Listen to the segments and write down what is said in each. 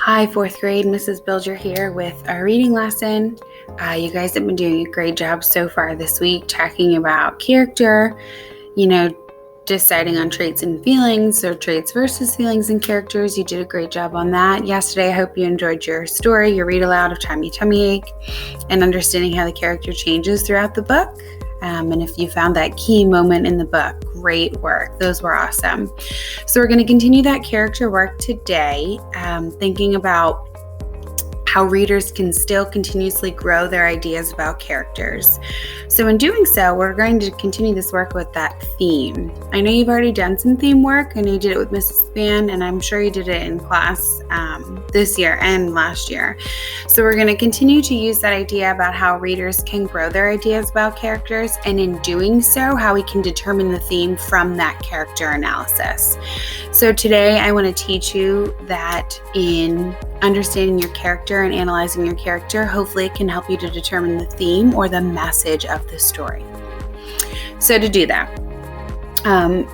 Hi, fourth grade, Mrs. Bilger here with our reading lesson. You guys have been doing a great job so far this week talking about character, deciding on traits and feelings, or traits versus feelings and characters. You did a great job on that yesterday. I hope you enjoyed your story, your read aloud of Tummy Ache, and understanding how the character changes throughout the book. And if you found that key moment in the book, great work. Those were awesome. So we're going to continue that character work today, thinking about how readers can still continuously grow their ideas about characters. So in doing so, we're going to continue this work with that theme. I know you've already done some theme work. I know you did it with Mrs. Span, and I'm sure you did it in class this year and last year. So we're going to continue to use that idea about how readers can grow their ideas about characters, and in doing so, how we can determine the theme from that character analysis. So today, I want to teach you that in understanding your character and analyzing your character, hopefully it can help you to determine the theme or the message of the story. So to do that,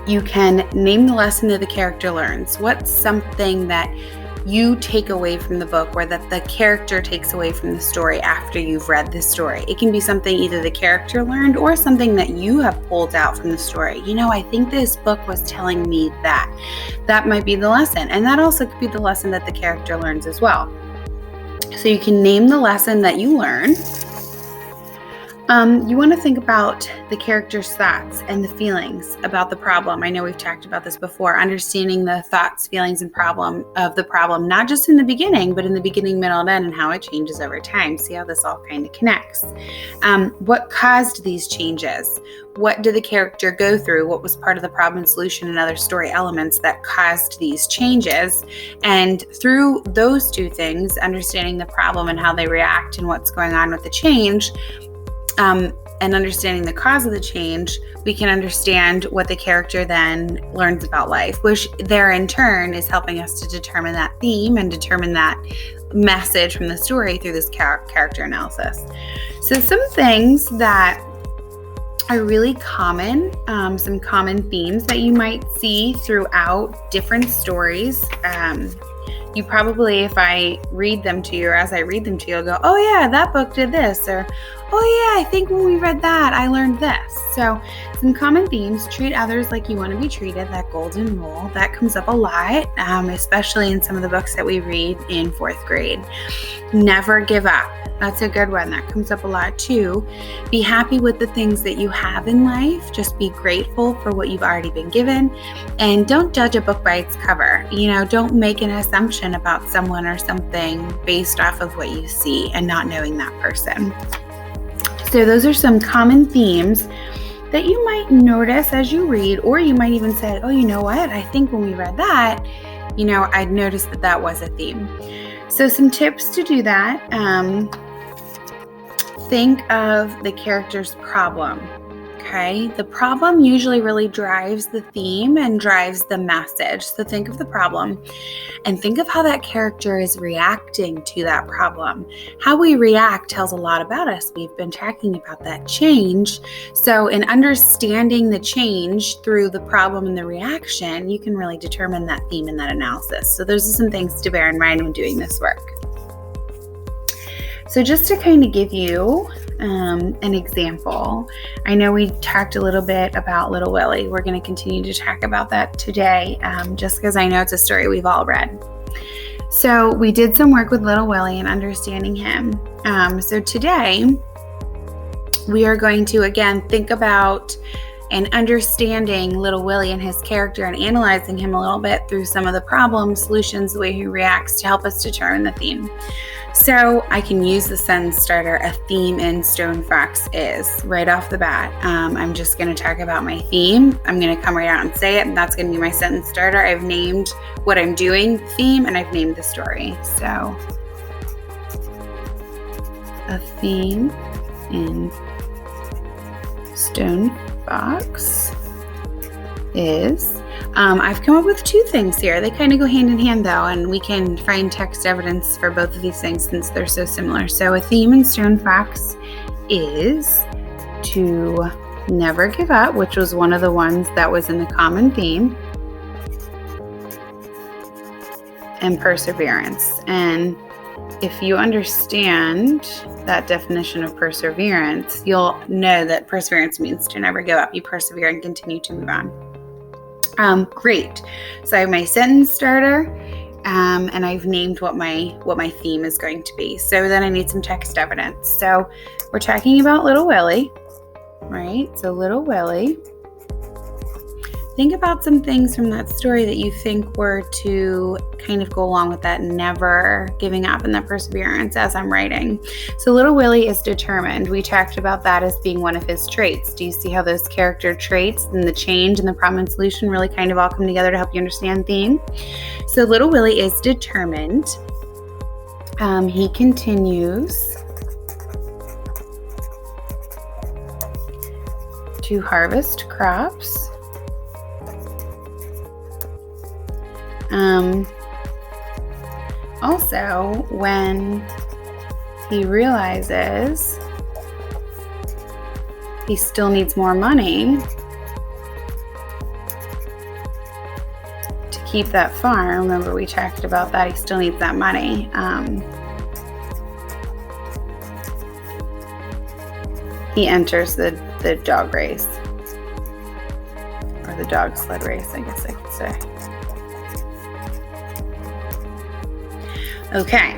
you can name the lesson that the character learns. What's something that you take away from the book, or that the character takes away from the story after you've read the story? It can be something either the character learned or something that you have pulled out from the story. I think this book was telling me that. That might be the lesson. And that also could be the lesson that the character learns as well. So you can name the lesson that you learn. You want to think about the character's thoughts and the feelings about the problem. I know we've talked about this before, understanding the thoughts, feelings, and problem of the problem, not just in the beginning, but in the beginning, middle, and end, and how it changes over time. See how this all kind of connects. What caused these changes? What did the character go through? What was part of the problem and solution and other story elements that caused these changes? And through those two things, understanding the problem and how they react and what's going on with the change, and understanding the cause of the change, we can understand what the character then learns about life, which there in turn is helping us to determine that theme and determine that message from the story through this character analysis. So some things that are really common, some common themes that you might see throughout different stories. You probably, if I read them to you, or as I read them to you, you'll go, oh yeah, that book did this, or oh yeah, I think when we read that, I learned this. So some common themes: treat others like you want to be treated, that golden rule. That comes up a lot, especially in some of the books that we read in fourth grade. Never give up. That's a good one. That comes up a lot too. Be happy with the things that you have in life. Just be grateful for what you've already been given. And don't judge a book by its cover. Don't make an assumption about someone or something based off of what you see and not knowing that person. So those are some common themes that you might notice as you read, or you might even say, oh, you know what? I think when we read that, I'd noticed that was a theme. So some tips to do that. Think of the character's problem. Okay, the problem usually really drives the theme and drives the message. So think of the problem and think of how that character is reacting to that problem. How we react tells a lot about us. We've been talking about that change. So in understanding the change through the problem and the reaction, you can really determine that theme in that analysis. So those are some things to bear in mind when doing this work. So just to kind of give you an example, I know we talked a little bit about Little Willie. We're going to continue to talk about that today, just because I know it's a story we've all read. So we did some work with Little Willie and understanding him. So today we are going to, again, think about and understanding Little Willie and his character and analyzing him a little bit through some of the problems, solutions, the way he reacts to help us determine the theme. So I can use the sentence starter, a theme in Stone Fox is, right off the bat. I'm just going to talk about my theme. I'm going to come right out and say it, and that's going to be my sentence starter. I've named what I'm doing, theme, and I've named the story. So a theme in Stone Fox is, I've come up with two things here. They kind of go hand in hand though, and we can find text evidence for both of these things since they're so similar. So a theme in Stone Fox is to never give up, which was one of the ones that was in the common theme. and perseverance. And if you understand that definition of perseverance, you'll know that perseverance means to never give up. You persevere and continue to move on. Great. So I have my sentence starter, and I've named what my theme is going to be. So then I need some text evidence. So we're talking about Little Willie, right? So Little Willie. Think about some things from that story that you think were to kind of go along with that never giving up and that perseverance as I'm writing. So Little Willie is determined. We talked about that as being one of his traits. Do you see how those character traits and the change and the problem and solution really kind of all come together to help you understand theme? So Little Willie is determined. He continues to harvest crops. Also, when he realizes he still needs more money to keep that farm, remember we talked about that, he still needs that money. He enters the dog race, or the dog sled race, I guess I could say. Okay,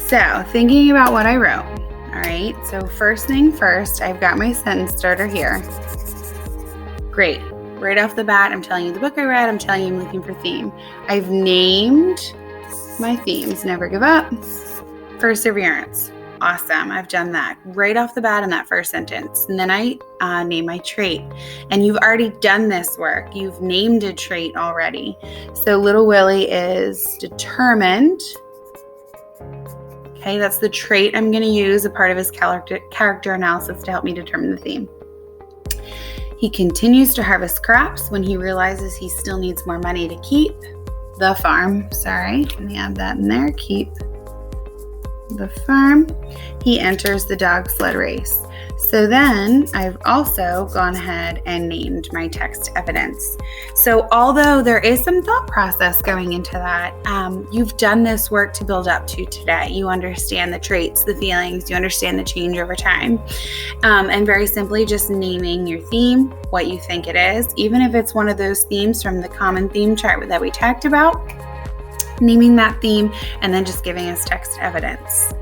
so thinking about what I wrote, all right, so first thing first, I've got my sentence starter here. Great, right off the bat, I'm telling you the book I read, I'm telling you I'm looking for theme. I've named my themes, never give up, perseverance, awesome, I've done that right off the bat in that first sentence. And then I name my trait, and you've already done this work, you've named a trait already. So Little Willie is determined. Okay, that's the trait I'm going to use, a part of his character analysis to help me determine the theme. He continues to harvest crops when he realizes he still needs more money to keep the farm. Sorry, let me add that in there. Keep the farm. He enters the dog sled race. So then I've also gone ahead and named my text evidence. So although there is some thought process going into that, you've done this work to build up to today. You understand the traits, the feelings, you understand the change over time. And very simply just naming your theme, what you think it is, even if it's one of those themes from the common theme chart that we talked about, naming that theme, and then just giving us text evidence.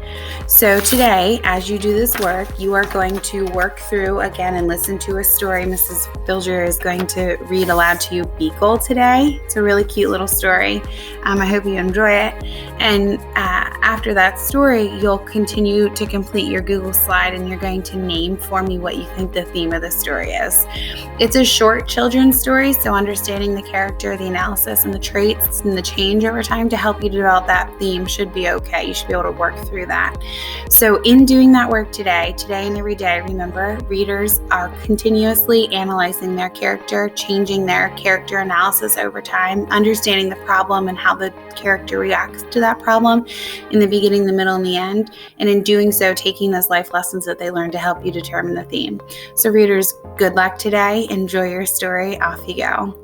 So today, as you do this work, you are going to work through again and listen to a story. Mrs. Bilger is going to read aloud to you Beagle today. It's a really cute little story. I hope you enjoy it. And after that story, you'll continue to complete your Google slide, and you're going to name for me what you think the theme of the story is. It's a short children's story, so understanding the character, the analysis, and the traits and the change over time to help you develop that theme should be okay. You should be able to work through that. So in doing that work today and every day, remember, readers are continuously analyzing their character, changing their character analysis over time, understanding the problem and how the character reacts to that problem in the beginning, the middle, and the end. And in doing so, taking those life lessons that they learn to help you determine the theme. So readers, good luck today. Enjoy your story. Off you go.